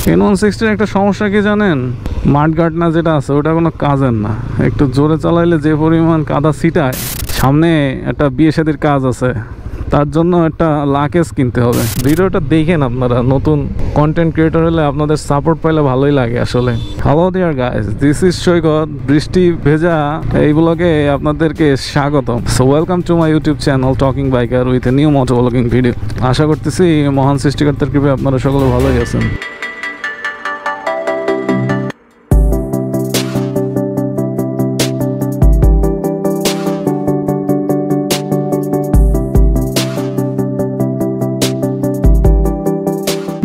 N160 একটা সমস্যা কি জানেন? মাঠঘাট না যেটা আছে ওটা কোনো কাজের না। একটু জোরে চালাইলে যে পরিমাণ কাদা ছিটায়, সামনে একটা বিয়ে শাদীর কাজ আছে, তার জন্য একটা লাকেজ কিনতে হবে। ভিডিওটা দেখেন আপনারা, নতুন কন্টেন্ট ক্রিয়েটর হলে আপনাদের সাপোর্ট পাইলে ভালোই লাগে আসলে। Hello dear guys, this is Saikat. বৃষ্টি ভেজা এই ব্লগে আপনাদেরকে স্বাগতম। So welcome to my YouTube channel talking biker with a new moto ব্লগিং ভিডিও। আশা করতেছি মহান সৃষ্টিকর্তার কৃপায় আপনারা সকলে ভালোই আছেন।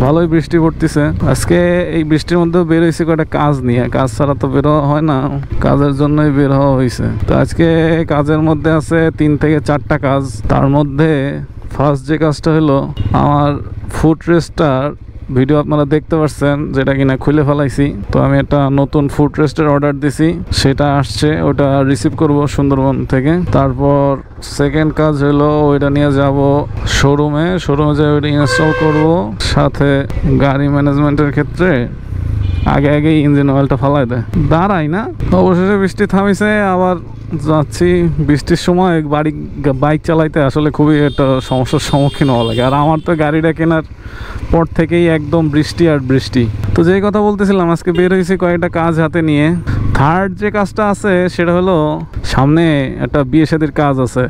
ভালোই বৃষ্টি পড়তেছে আজকে। এই বৃষ্টির মধ্যেও বের হয়েছে কয়েকটা কাজ নিয়ে, কাজ ছাড়া তো বের হওয়া হয় না, কাজের জন্যই বের হওয়া হয়েছে। তো আজকে কাজের মধ্যে আছে 3 থেকে 4টা কাজ। তার মধ্যে ফার্স্ট যে কাজটা হলো আমার ফুট রেস্টার ভিডিও আপনারা দেখতে পাচ্ছেন, যেটা কিনা খুলে ফেলাইছি। তো আমি একটা নতুন ফুট রেস্টের অর্ডার দিছি, সেটা আসছে, ওটা রিসিভ করব সুন্দরবন থেকে। তারপর সেকেন্ড কাজ হলো ওইটা নিয়ে যাব শোরুমে যে ওইটা ইনস্টল করব। সাথে গাড়ি ম্যানেজমেন্টের ক্ষেত্রে আগে ইঞ্জিন অয়েলটা ফালাই দেয়, দাঁড়াই না। অবশেষে বৃষ্টি থামিছে, আবার যাচ্ছি। বৃষ্টির সময় বাইক চালাইতে আসলে খুবই একটা সমস্যার সম্মুখীন হওয়া লাগে। আর আমার তো গাড়িটা কেনার পর থেকেই একদম বৃষ্টি আর বৃষ্টি। তো যেই কথা বলতেছিলাম, আজকে বের হয়েছি কয়েকটা কাজ হাতে নিয়ে। থার্ড যে কাজটা আছে সেটা হলো সামনে একটা বিয়ে শাদীর কাজ আছে,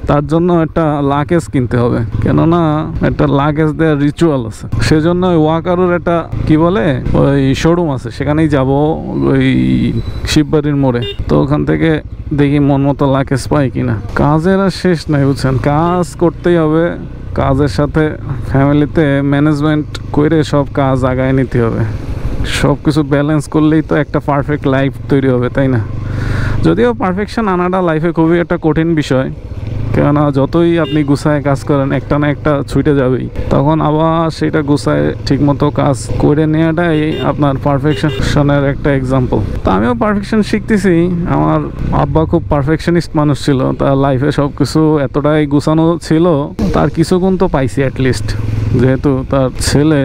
তার জন্য একটা লাকেজ কিনতে হবে। কেননা একটা লাকেজ দেওয়ার রিচুয়াল আছে, সেজন্য ওই ওয়াকারুর একটা কি বলে ওই শোরুম আছে, সেখানেই যাব, ওই শিববাড়ির মোড়ে। তো ওখান থেকে দেখি মন মতো লাকেজ পাই কিনা। কাজের আর শেষ নাই বুঝছেন, কাজ করতেই হবে। কাজের সাথে ফ্যামিলিতে ম্যানেজমেন্ট করে সব কাজ আগায় নিতে হবে। সব কিছু ব্যালেন্স করলেই তো একটা পারফেক্ট লাইফ তৈরি হবে, তাই না? যদিও পারফেকশন আনাটা লাইফে খুবই একটা কঠিন বিষয়, কেননা যতই আপনি গুছায় কাজ করেন একটা না একটা ছুটে যাবেই। তখন আবার সেটা গুছায় ঠিকমতো কাজ করে নেওয়াটাই আপনার পারফেকশনের একটা এক্সাম্পল। তো আমিও পারফেকশন শিখতেছি। আমার আব্বা খুব পারফেকশনিস্ট মানুষ ছিল, তার লাইফে সব কিছু এতটাই গুছানো ছিল, তার কিছু গুণ তো পাইছি অ্যাটলিস্ট, যেহেতু তার ছেলে।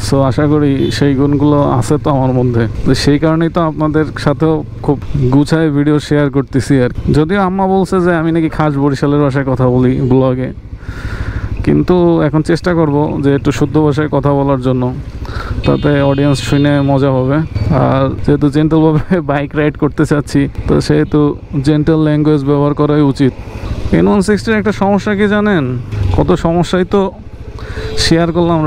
সো আশা করি সেই গুণগুলো আছে তো আমার মধ্যে। তো সেই কারণেই তো আপনাদের সাথেও খুব গুছায় ভিডিও শেয়ার করতেছি আর। যদিও আম্মা বলছে যে আমি নাকি খাস বরিশালের ভাষায় কথা বলি ব্লগে, কিন্তু এখন চেষ্টা করব যে একটু শুদ্ধ ভাষায় কথা বলার জন্য, তাতে অডিয়েন্স শুনে মজা হবে। আর যেহেতু জেন্টেলভাবে বাইক রাইড করতে চাচ্ছি, তো সেহেতু জেন্টেল ল্যাঙ্গুয়েজ ব্যবহার করাই উচিত। N160 একটা সমস্যা কি জানেন? কত সমস্যাই তো শেয়ার করলাম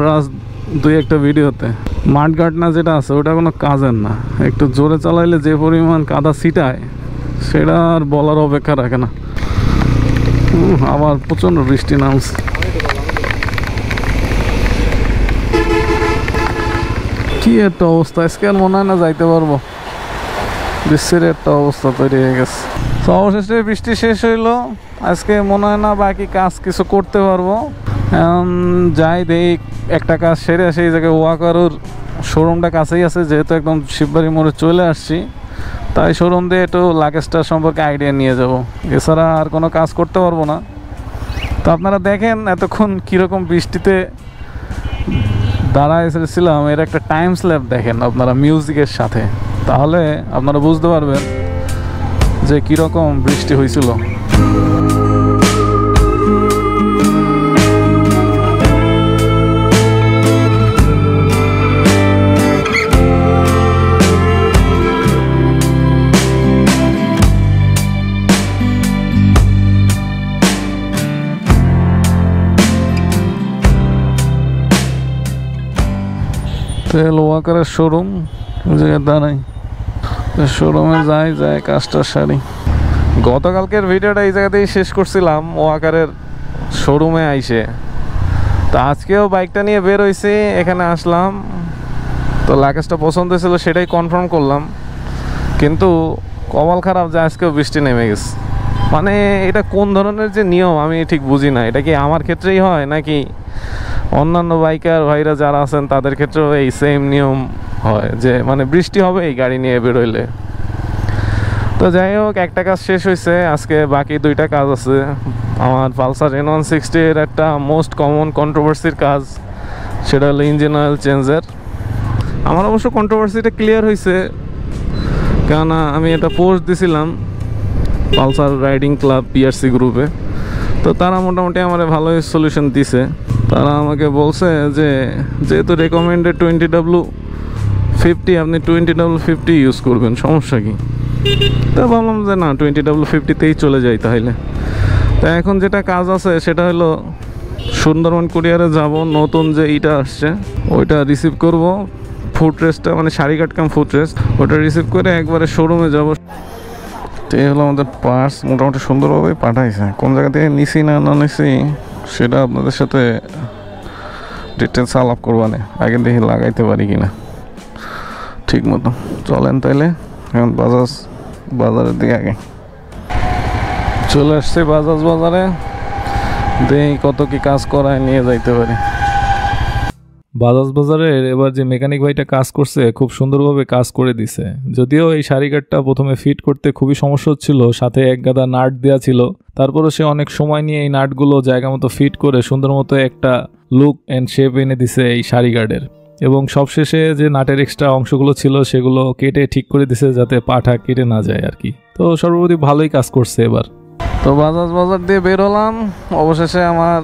দুই একটা ভিডিওতে। মাঠঘাট না যেটা আছে ওটা কোনো কাজের না। একটু জোরে চালাইলে যে পরিমাণ কাদা ছিটায়, সেটা আর বলার অপেক্ষা রাখে না। আবার প্রচণ্ড বৃষ্টি নামছে। কি একটা অবস্থা, আজকে আর মনে হয় না যাইতে পারবো, বৃষ্টির একটা অবস্থা তৈরি হয়ে গেছে। তো অবশেষে বৃষ্টি শেষ হইলো, আজকে মনে হয় না বাকি কাজ কিছু করতে পারবো। যাই দেখি একটা কাজ সেরে আসে। এই জায়গায় ওয়াকারুর শোরুমটা কাছেই আছে, যেহেতু একদম শিববাড়ি মোড়ে চলে আসছি, তাই শোরুম দিয়ে একটু লাগেজটা সম্পর্কে আইডিয়া নিয়ে যাব। এছাড়া আর কোনো কাজ করতে পারবো না। তো আপনারা দেখেন এতক্ষণ কীরকম বৃষ্টিতে দাঁড়ায় এসেছিলাম, এর একটা টাইম স্ল্যাপ দেখেন আপনারা মিউজিকের সাথে, তাহলে আপনারা বুঝতে পারবেন যে কীরকম বৃষ্টি হয়েছিল। ওয়াকারের শোরুম জায়গায় দাঁড়াই, শোরুমে যাই কাজটা সারি। গতকালকের ভিডিওটা এই জায়গাতেই শেষ করছিলাম, ওয়াকারের শোরুমে আইসে। তো আজকেও বাইকটা নিয়ে বের হয়েছি, এখানে আসলাম। তো লাগেজটা পছন্দ ছিল, সেটাই কনফার্ম করলাম। কিন্তু কপাল খারাপ যে আজকেও বৃষ্টি নেমে গেছে। মানে এটা কোন ধরনের যে নিয়ম আমি ঠিক বুঝি না। এটা কি আমার ক্ষেত্রেই হয় নাকি অন্যান্য বাইকার ভাইরা যারা আছেন তাদের ক্ষেত্রেও এই সেম নিয়ম হয়, যে মানে বৃষ্টি হবে এই গাড়ি নিয়ে বেরোইলে? তো যাই হোক, একটা কাজ শেষ হয়েছে, আজকে বাকি 2টা কাজ আছে। আমার পালসার N160 এর একটা মোস্ট কমন কন্ট্রোভার্সির কাজ, সেটা হলো ইঞ্জিন অয়েল চেঞ্জের। আমার অবশ্য কন্ট্রোভার্সিটা ক্লিয়ার হয়েছে, কেননা আমি এটা পোস্ট দিছিলাম পালসার রাইডিং ক্লাব পিআরসি গ্রুপে। তো তারা মোটামুটি আমার ভালোই সলিউশন দিছে। তারা আমাকে বলছে যে যেহেতু রেকমেন্ডেড 20W50, আপনি 20W50 ইউজ করবেন, সমস্যা কি? তা ভাবলাম যে না, 20W50তেই চলে যাই তাহলে। তা এখন যেটা কাজ আছে সেটা হলো সুন্দরবন কুরিয়ারে যাব, নতুন যে ইটা আসছে ওইটা রিসিভ করব, ফুট রেস্টটা মানে শাড়ি কাটকাম ফুট রেস্ট, ওটা রিসিভ করে একবারে শোরুমে যাব। তো এই হলো আমাদের পার্স, মোটামুটি সুন্দরভাবে পাঠাইছে। কোন জায়গা থেকে নিছি না নিছি সেটা আপনাদের সাথে ডিটেলস আলাপ করবানে, আগে দেখি লাগাইতে পারি কিনা ঠিক মতো। চলেন তাইলে এখন বাজারের দিকে আগে চলে আসছে। বাজারে দেখি কত কি কাজ করায় নিয়ে যাইতে পারি। বাজারের এবার যে মেকানিক ভাইটা কাজ করছে খুব সুন্দরভাবে কাজ করে দিছে। যদিও এই শাড়ি কাটটা প্রথমে ফিট করতে খুবই সমস্যা হচ্ছিল, সাথে এক গাদা নাট দেওয়া ছিল, তারপরে সে অনেক সময় নিয়ে এই নাটগুলো জায়গা মতো ফিট করে সুন্দর মতো একটা লুক অ্যান্ড শেপ এনে দিছে এই শাড়ি গার্ডের। এবং সবশেষে যে নাটের এক্সট্রা অংশগুলো ছিল সেগুলো কেটে ঠিক করে দিছে যাতে পাটা কেটে না যায় আর কি। তো সর্বোপরি ভালোই কাজ করছে এবার। তো বাজার দিয়ে বের হলাম, অবশেষে আমার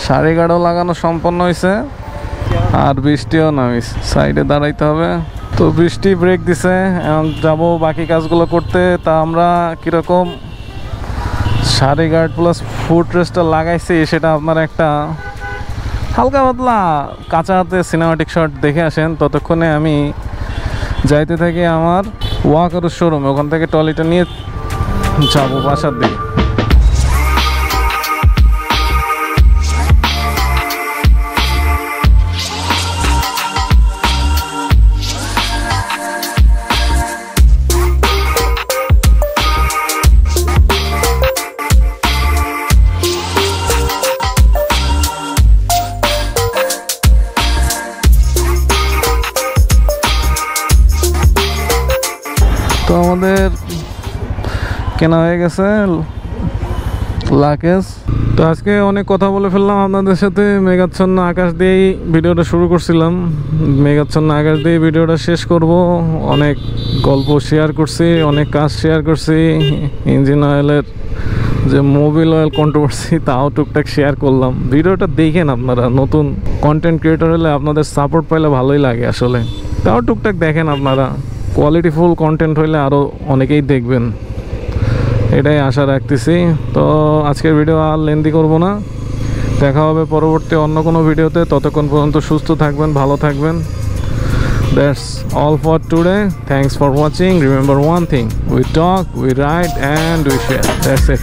শাড়ি গার্ডও লাগানো সম্পন্ন হয়েছে আর বৃষ্টিও নামিস, সাইডে দাঁড়াইতে হবে। তো বৃষ্টি ব্রেক দিছে, এখন যাব বাকি কাজগুলো করতে। তা আমরা কীরকম শাড়ি গার্ড প্লাস ফুট রেস্টটা লাগাইছি সেটা আপনার একটা হালকা পাতলা কাঁচা হাতে সিনেমাটিক শট দেখে আসেন। ততক্ষণে আমি যাইতে থাকি আমার ওয়াকারুর শোরুমে, ওখান থেকে ট্রলিটা নিয়ে যাবো বাসার দিকে। তো আমাদের কেনা হয়ে গেছে লাকেজ। তো আজকে অনেক কথা বলে ফেললাম আপনাদের সাথে, মেঘাচ্ছন্ন আকাশ দিয়েই ভিডিওটা শুরু করছিলাম, মেঘাচ্ছন্ন আকাশ দিয়ে ভিডিওটা শেষ করব। অনেক গল্প শেয়ার করছি, অনেক কাজ শেয়ার করছি, ইঞ্জিন অয়েলের যে মোবিল অয়েল কন্ট্রোভার্সি তাও টুকটাক শেয়ার করলাম। ভিডিওটা দেখেন আপনারা, নতুন কন্টেন্ট ক্রিয়েটর হলে আপনাদের সাপোর্ট পাইলে ভালোই লাগে আসলে। তাও টুকটাক দেখেন আপনারা, কোয়ালিটিফুল কন্টেন্ট হইলে আরও অনেকেই দেখবেন, এটাই আশা রাখতেছি। তো আজকের ভিডিও আর লেন্দি করব না, দেখা হবে পরবর্তী অন্য কোনো ভিডিওতে। ততক্ষণ পর্যন্ত সুস্থ থাকবেন, ভালো থাকবেন। That's all for today, thanks for watching. Remember one thing, we talk, we ride and we share, that's it.